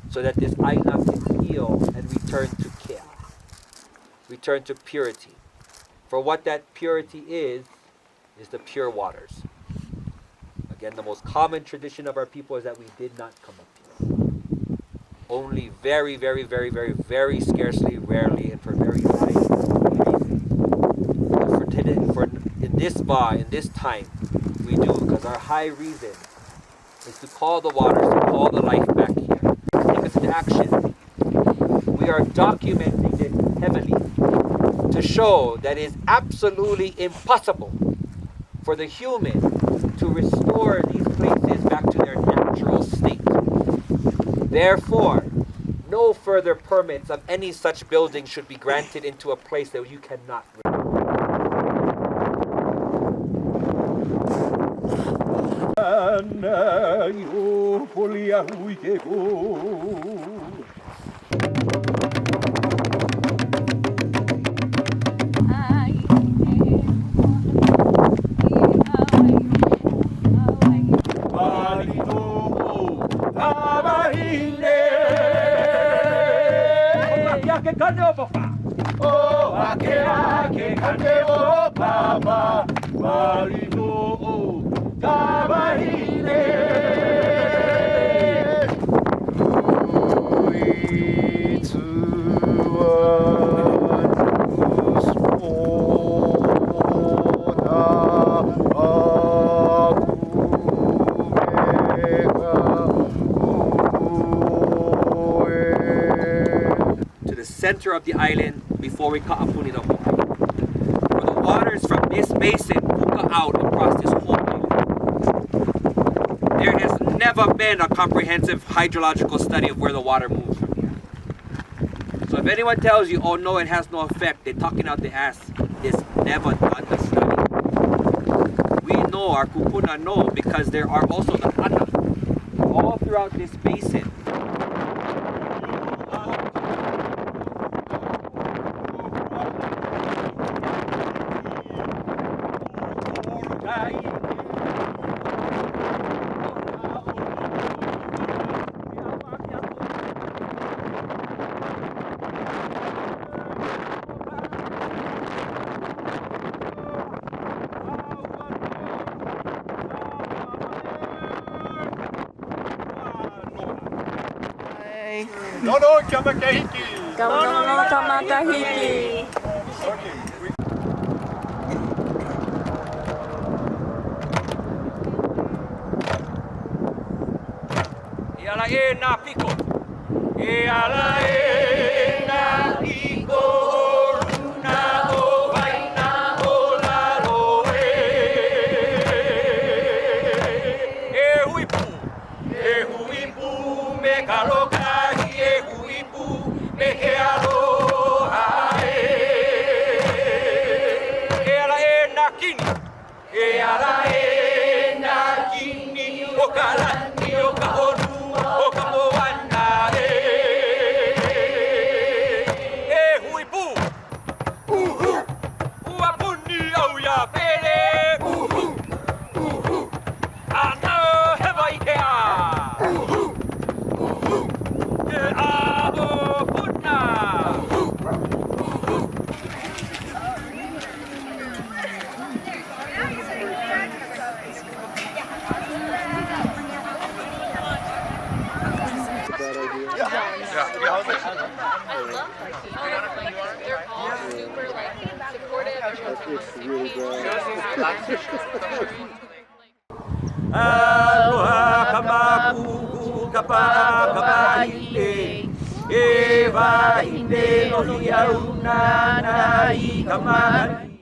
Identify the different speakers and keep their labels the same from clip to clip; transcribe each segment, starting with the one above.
Speaker 1: So that this Aina can heal and return to care, return to purity. For what that purity is the pure waters. Again, the most common tradition of our people is that we did not come up here. Only very, very, very, very, very scarcely, rarely, and for very high reasons. In this time, we do, because our high reason is to call the waters, to call the life back here, take us into action. We are documenting this heavily to show that it is absolutely impossible for the human to restore these places back to their natural state. Therefore, no further permits of any such building should be granted into a place that you cannot. Center of the island before we Ka'apuni the whole island. For the waters from this basin puka out across this whole island. There has never been a comprehensive hydrological study of where the water moves from here. So if anyone tells you, oh no, it has no effect, they're talking out the ass. It's never done the study. We know, our kupuna know, because there are also the ana all throughout this basin.
Speaker 2: Nono kamakahiki.
Speaker 3: Nono kamakahiki.
Speaker 2: Okay.
Speaker 1: Iala e na piko. Iala e na piko. Luna o vaina o lalo e. E huipu me kaloka. Aloha kamakuku kapahinde Eva hinde no hiauna nai kamahani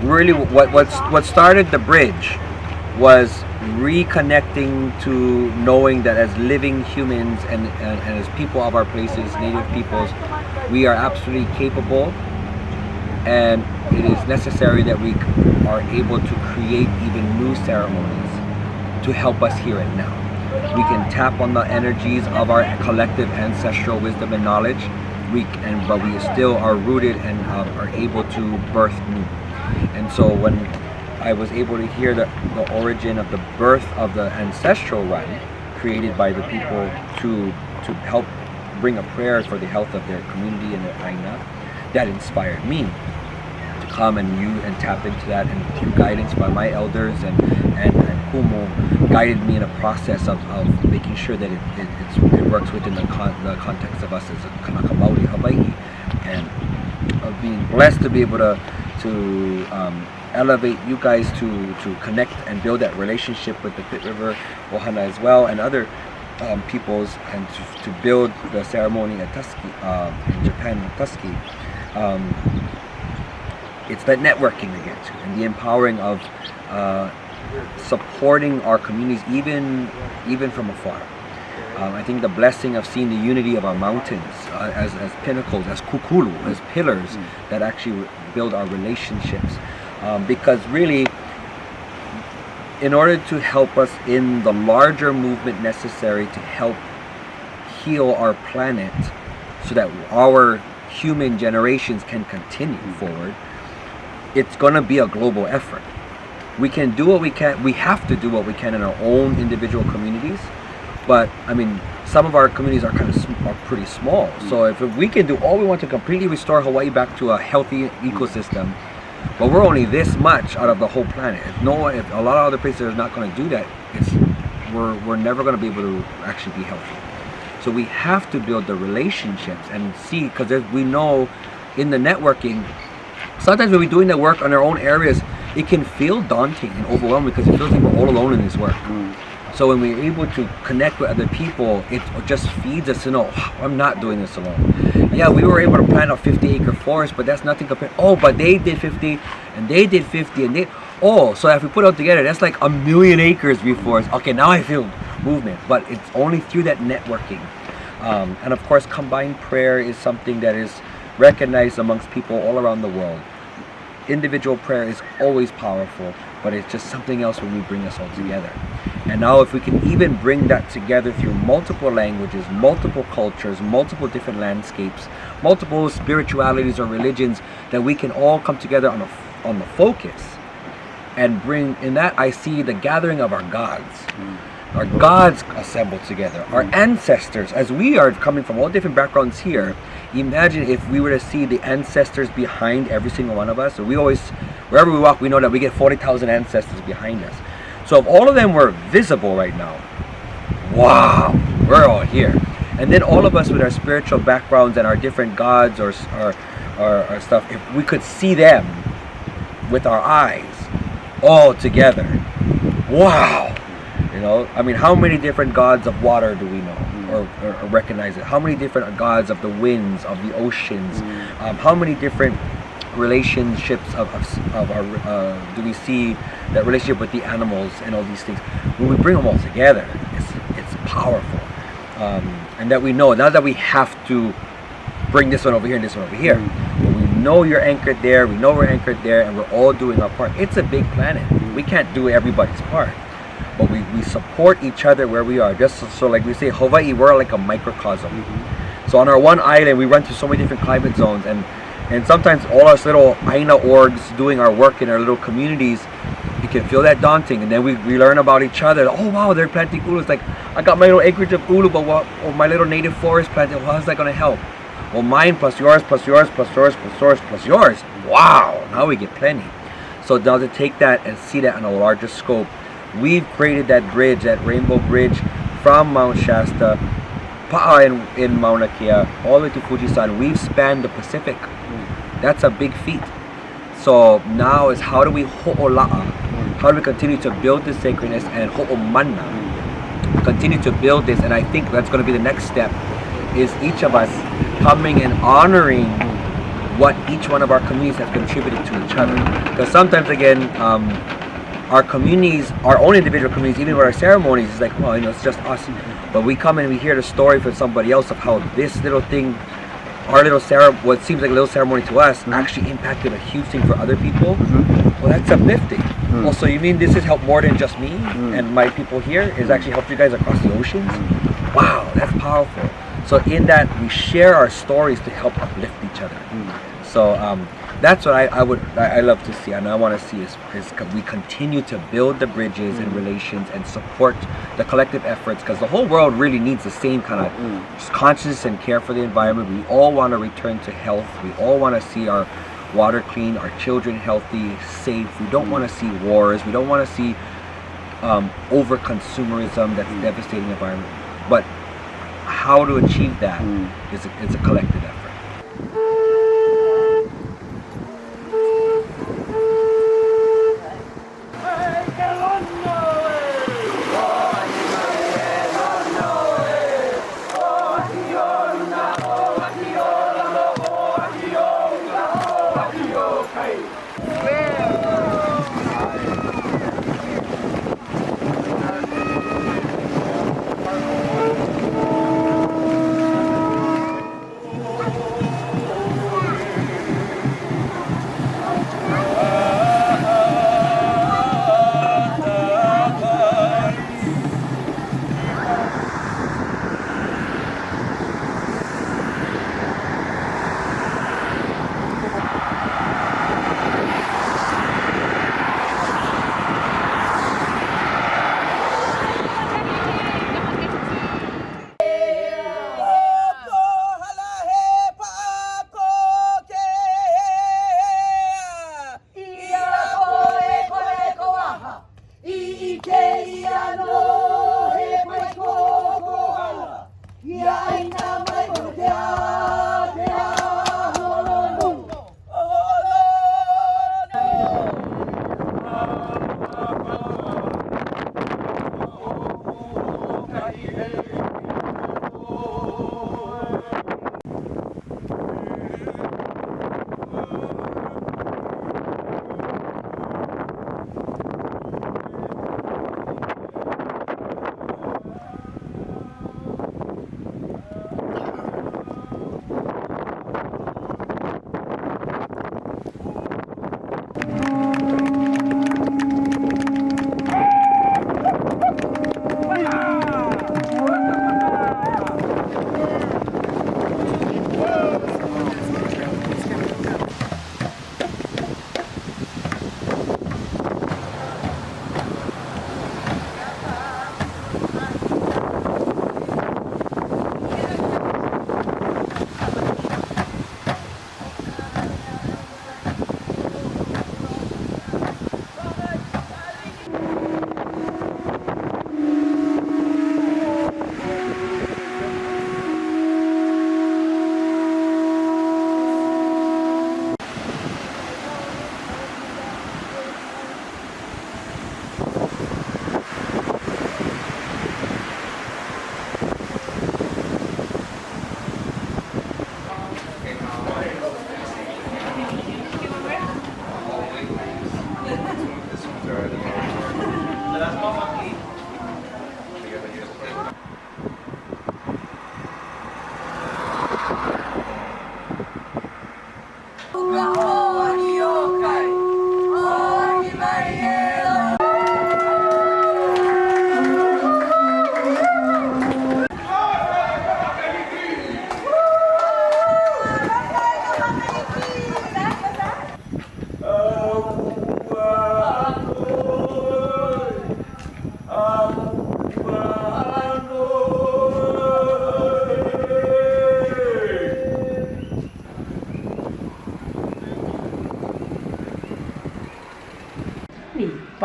Speaker 1: Really, what started the bridge was reconnecting to knowing that as living humans and as people of our places, native peoples, we are absolutely capable, and it is necessary that we are able to create even new ceremonies to help us here and now. We can tap on the energies of our collective ancestral wisdom and knowledge, but we still are rooted and are able to birth new. And so when I was able to hear the origin of the birth of the ancestral run created by the people to help bring a prayer for the health of their community and their Aina, that inspired me to come and tap into that, and through guidance by my elders and Kumo guided me in a process of making sure that it works within the context of us as a Kanaka Maoli Hawaii, and of being blessed to be able to elevate you guys to connect and build that relationship with the Pit River Ohana as well, and other peoples, and to build the ceremony at Tusky, in Japan, Tusky. It's that networking again, and the empowering of supporting our communities even from afar. I think the blessing of seeing the unity of our mountains as pinnacles, as kukulu, as pillars that actually build our relationships. Because really, in order to help us in the larger movement necessary to help heal our planet so that our human generations can continue forward, it's going to be a global effort. We can do what we can, we have to do what we can in our own individual communities, but I mean, some of our communities are pretty small. So if we can do all we want to completely restore Hawaii back to a healthy ecosystem, but we're only this much out of the whole planet. If a lot of other places are not going to do that, we're never going to be able to actually be healthy.
Speaker 4: So we have to build the relationships and see, because we know in the networking, sometimes when we're doing the work on our own areas, it can feel daunting and overwhelming because it feels like we're all alone in this work. So when we're able to connect with other people, it just feeds us to know, I'm not doing this alone. Yeah, we were able to plant a 50-acre forest, but that's nothing compared. Oh, but they did 50, and they did 50, and they. Oh, so if we put it all together, that's like 1,000,000 acres before us. Okay, now I feel movement, but it's only through that networking. And of course, combined prayer is something that is recognized amongst people all around the world. Individual prayer is always powerful, but it's just something else when we bring us all together. And now if we can even bring that together through multiple languages, multiple cultures, multiple different landscapes, multiple spiritualities or religions, that we can all come together on the focus and bring, in that I see the gathering of our gods. Our gods assembled together, our ancestors, as we are coming from all different backgrounds here. Imagine if we were to see the ancestors behind every single one of us. So we always, wherever we walk, we know that we get 40,000 ancestors behind us. So if all of them were visible right now, wow, we're all here. And then all of us with our spiritual backgrounds and our different gods or stuff, if we could see them with our eyes all together, wow. You know, I mean, how many different gods of water do we know or recognize it? How many different gods of the winds, of the oceans? How many different relationships of our do we see that relationship with the animals and all these things? When we bring them all together, it's powerful. And that we know, now that we have to bring this one over here and this one over here, but we know you're anchored there, we know we're anchored there, and we're all doing our part. It's a big planet. We can't do everybody's part. But we support each other where we are. Just so like we say, Hawaii, we're like a microcosm. So on our one island, we run through so many different climate zones, and sometimes all us little Aina orgs doing our work in our little communities, it can feel that daunting. And then we learn about each other. Oh wow, they're planting ulu. It's like, I got my little acreage of ulu, but what? Or my little native forest planted. Well, how's that going to help? Well, mine plus yours plus yours plus yours plus yours plus yours. Wow, now we get plenty. So now to take that and see that on a larger scope, we've created that bridge, that rainbow bridge from Mount Shasta, Pa'a in Mauna Kea, all the way to Fujisan. We've spanned the Pacific. That's a big feat. So now is how do we ho'ola'a? How do we continue to build this sacredness and ho'omana? Continue to build this, and I think that's going to be the next step, is each of us coming and honoring what each one of our communities has contributed to each other. Because sometimes, again, our communities, our own individual communities, even with our ceremonies, it's like, well, you know, it's just us. But we come and we hear the story from somebody else of how this little thing, our little what seems like a little ceremony to us, actually impacted a huge thing for other people. Well, that's uplifting. Well, so you mean this has helped more than just me and my people here? It's actually helped you guys across the oceans? Wow, that's powerful. So in that, we share our stories to help uplift each other. So that's what I love to see, and I want to see is we continue to build the bridges and relations and support the collective efforts, because the whole world really needs the same kind of consciousness and care for the environment. We all want to return to health. We all want to see our water clean, our children healthy, safe. We don't want to see wars. We don't want to see over consumerism that's devastating the environment. But how to achieve that is a collective effort.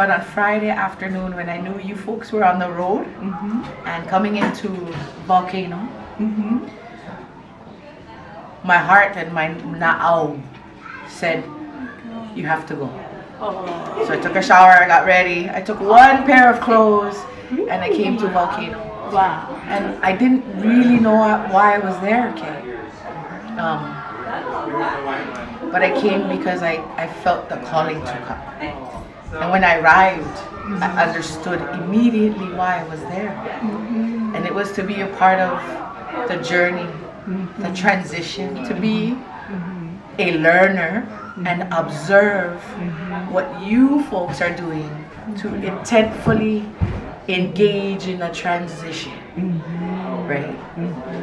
Speaker 5: But on Friday afternoon, when I knew you folks were on the road and coming into Volcano, my heart and my na'au said, you have to go. So I took a shower, I got ready, I took one pair of clothes, and I came to Volcano.
Speaker 3: Wow.
Speaker 5: And I didn't really know why I was there, Kay. But I came because I felt the calling to come. And when I arrived, I understood immediately why I was there. And it was to be a part of the journey, the transition, to be a learner and observe what you folks are doing to intentfully engage in a transition, right?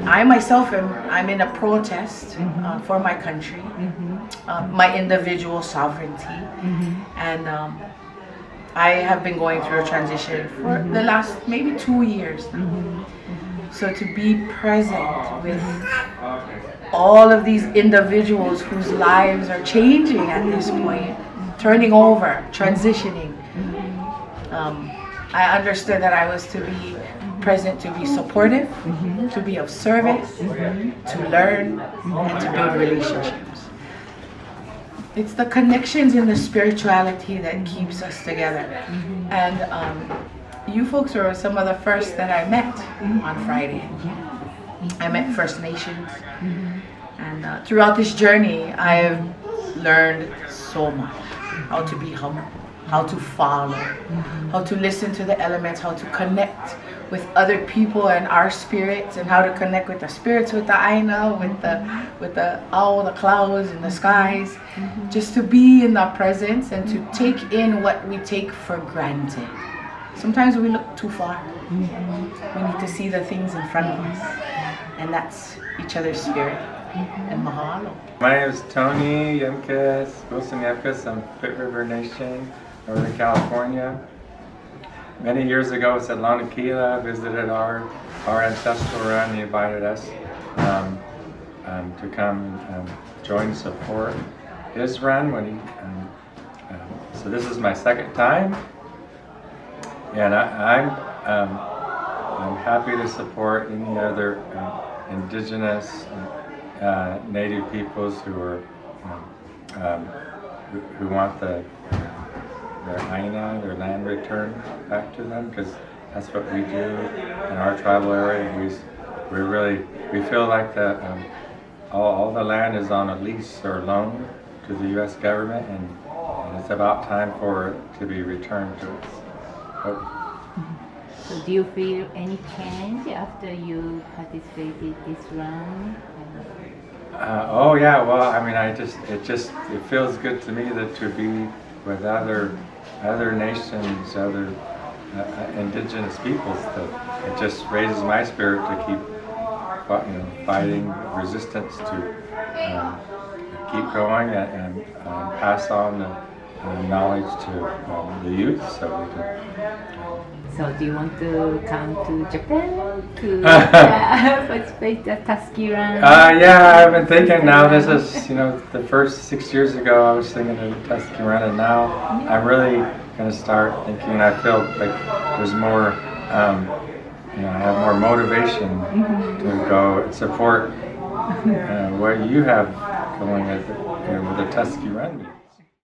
Speaker 5: I myself I'm in a protest for my country, my individual sovereignty, and I have been going through a transition for the last maybe 2 years now. So to be present with all of these individuals whose lives are changing at this point, turning over, transitioning, I understood that I was to be present, to be supportive, to be of service, to learn, and to build relationships. It's the connections in the spirituality that keeps us together. And you folks were some of the first that I met on Friday. I met First Nations. And throughout this journey, I've learned so much. How to be humble, how to follow, how to listen to the elements, how to connect with other people and our spirits, and how to connect with the spirits, with the Aina, with the owl, the clouds and the skies. Just to be in the presence and to take in what we take for granted. Sometimes we look too far. We need to see the things in front of us, and that's each other's spirit. And mahalo.
Speaker 6: My name is Tony Yemkes, Wilson Yemkes. I'm Pit River Nation, Northern California. Many years ago, Sedlana Kila visited our ancestral run. He invited us to come and join support his run when he. So this is my second time, and I'm happy to support any other indigenous. Native peoples who are who want their Aina, their land returned back to them, because that's what we do in our tribal area. We feel like that all the land is on a lease or loan to the U.S. government, and it's about time for it to be returned to us.
Speaker 7: So do you feel any change after you participated this run?
Speaker 6: Oh yeah, well, I mean, it feels good to me that to be with other nations, other indigenous peoples. That it just raises my spirit to keep, fighting resistance, to keep going and pass on the knowledge to the youth, so we can.
Speaker 7: So do you want to come to Japan to participate the Tusky Run?
Speaker 6: Yeah, I've been thinking now. This is, the first 6 years ago I was thinking of the Tusky Run, and now I'm really going to start thinking. I feel like there's more, I have more motivation to go and support what you have going with the Tusky Run.